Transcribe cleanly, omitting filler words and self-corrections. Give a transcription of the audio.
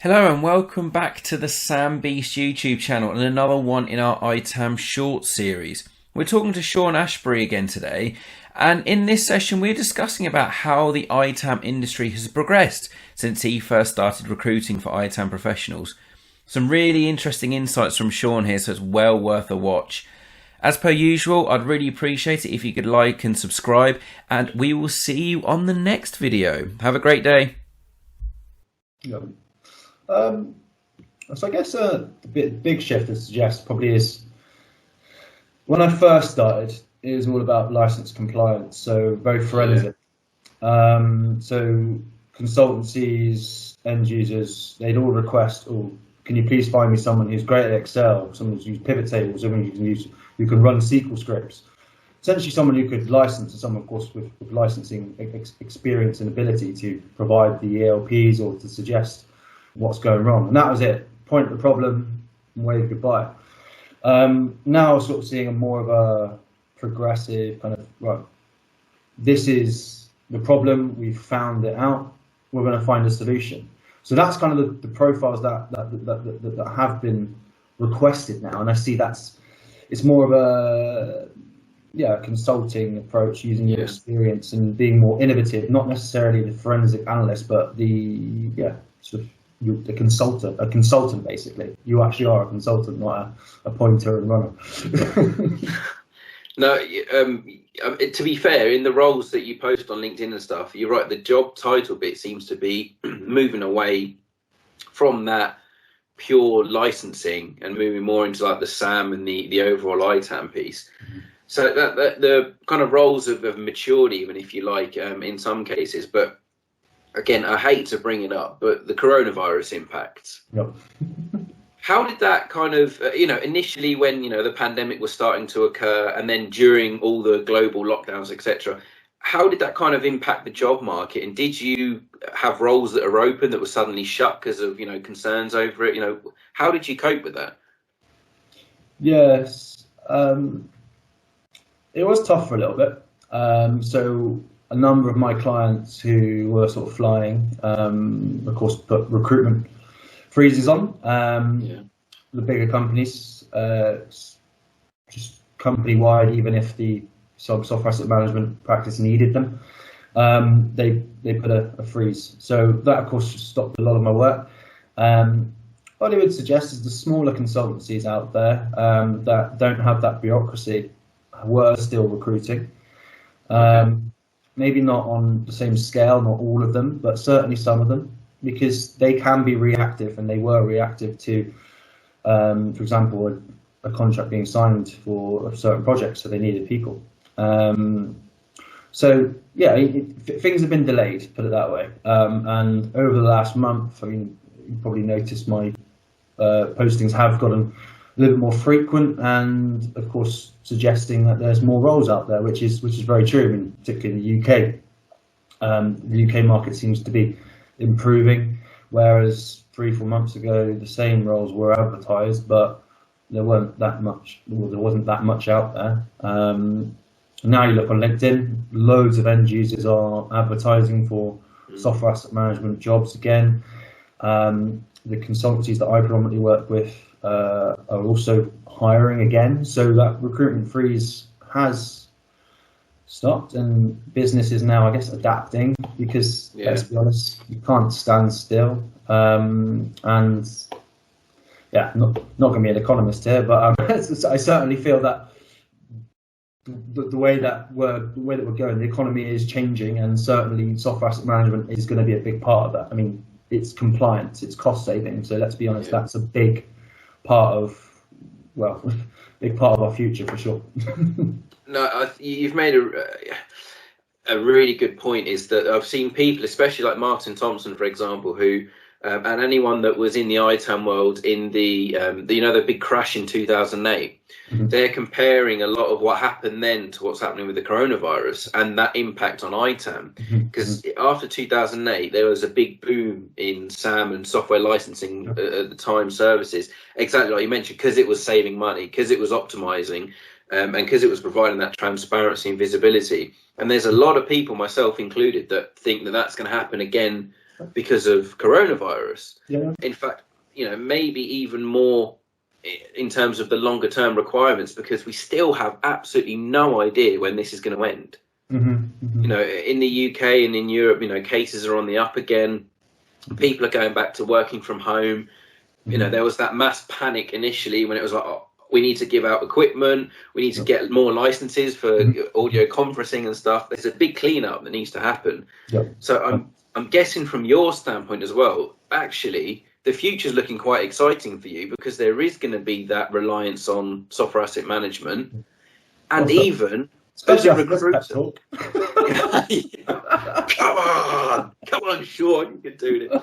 Hello and welcome back to the Sam Beast YouTube channel and another one in our ITAM short series. We're talking to Shaun Ashbury again today, and in this session we're discussing about how the ITAM industry has progressed since he first started recruiting for ITAM professionals. Some really interesting insights from Shaun here, so it's well worth a watch. As per usual, I'd really appreciate it if you could like and subscribe, and we will see you on the next video. Have a great day. Yep. So I guess a big shift to suggest probably is when I first started, it was all about license compliance, so very forensic. So consultancies, end users, they'd all request, "Oh, can you please find me someone who's great at Excel, someone who's used pivot tables, someone who can run SQL scripts." Essentially, someone who could license, and someone, of course, with licensing experience and ability to provide the ELPs or to suggest what's going wrong. And that was it. Point the problem and wave goodbye. Now sort of seeing a more of a progressive kind of, right, this is the problem, we've found it out, we're going to find a solution. So that's kind of the profiles that have been requested now, and I see it's more of a consulting approach, using your experience and being more innovative, not necessarily the forensic analyst, but the sort of a consultant basically. You actually are a consultant, not a pointer and runner. No, to be fair, in the roles that you post on LinkedIn and stuff, you're right, the job title bit seems to be moving away from that pure licensing and moving more into like the SAM and the overall ITAM piece. So that the kind of roles have matured, even if you like, in some cases. But again, I hate to bring it up, but the coronavirus impacts. Yep. How did that kind of, initially when, the pandemic was starting to occur, and then during all the global lockdowns, etc., how did that kind of impact the job market? And did you have roles that are open that were suddenly shut because of, concerns over it? How did you cope with that? Yes, it was tough for a little bit. So a number of my clients who were sort of flying, of course, put recruitment freezes on. The bigger companies, just company-wide, even if the software asset management practice needed them, they put a freeze. So that, of course, stopped a lot of my work. What I would suggest is the smaller consultancies out there that don't have that bureaucracy were still recruiting. Maybe not on the same scale, not all of them, but certainly some of them, because they can be reactive, and they were reactive to, for example, a contract being signed for a certain project, so they needed people. So yeah, things have been delayed, put it that way. And over the last month, I mean, you probably noticed my postings have gotten a little bit more frequent, and of course suggesting that there's more roles out there, which is very true. I mean, particularly in the UK, the UK market seems to be improving, whereas 3-4 months ago the same roles were advertised, but there wasn't that much out there. Now you look on LinkedIn, loads of end users are advertising for software asset management jobs again. The consultancies that I predominantly work with are also hiring again, so that recruitment freeze has stopped, and business is now, I guess, adapting, because let's be honest, you can't stand still. And not going to be an economist here, but I certainly feel that the way that we're going, the economy is changing, and certainly software asset management is going to be a big part of that. I mean, it's compliance, it's cost saving, so let's be honest, that's a big part of our future for sure. No, you've made a really good point. Is that I've seen people, especially like Martin Thompson, for example, who and anyone that was in the ITAM world in the the big crash in 2008. They're comparing a lot of what happened then to what's happening with the coronavirus and that impact on ITAM. Because after 2008, there was a big boom in SAM and software licensing at the time, services, exactly like you mentioned, because it was saving money, because it was optimizing, and because it was providing that transparency and visibility. And there's a lot of people, myself included, that think that that's going to happen again because of coronavirus. Yeah. In fact, maybe even more in terms of the longer term requirements, because we still have absolutely no idea when this is going to end. Mm-hmm. In the UK and in Europe, cases are on the up again. People are going back to working from home. There was that mass panic initially when it was like, oh, we need to give out equipment, we need to get more licenses for audio conferencing and stuff. There's a big cleanup that needs to happen. Yep. So I'm guessing from your standpoint as well, actually, the future's looking quite exciting for you, because there is going to be that reliance on software asset management, and even as a recruiter. Come on, Shaun, you can do this.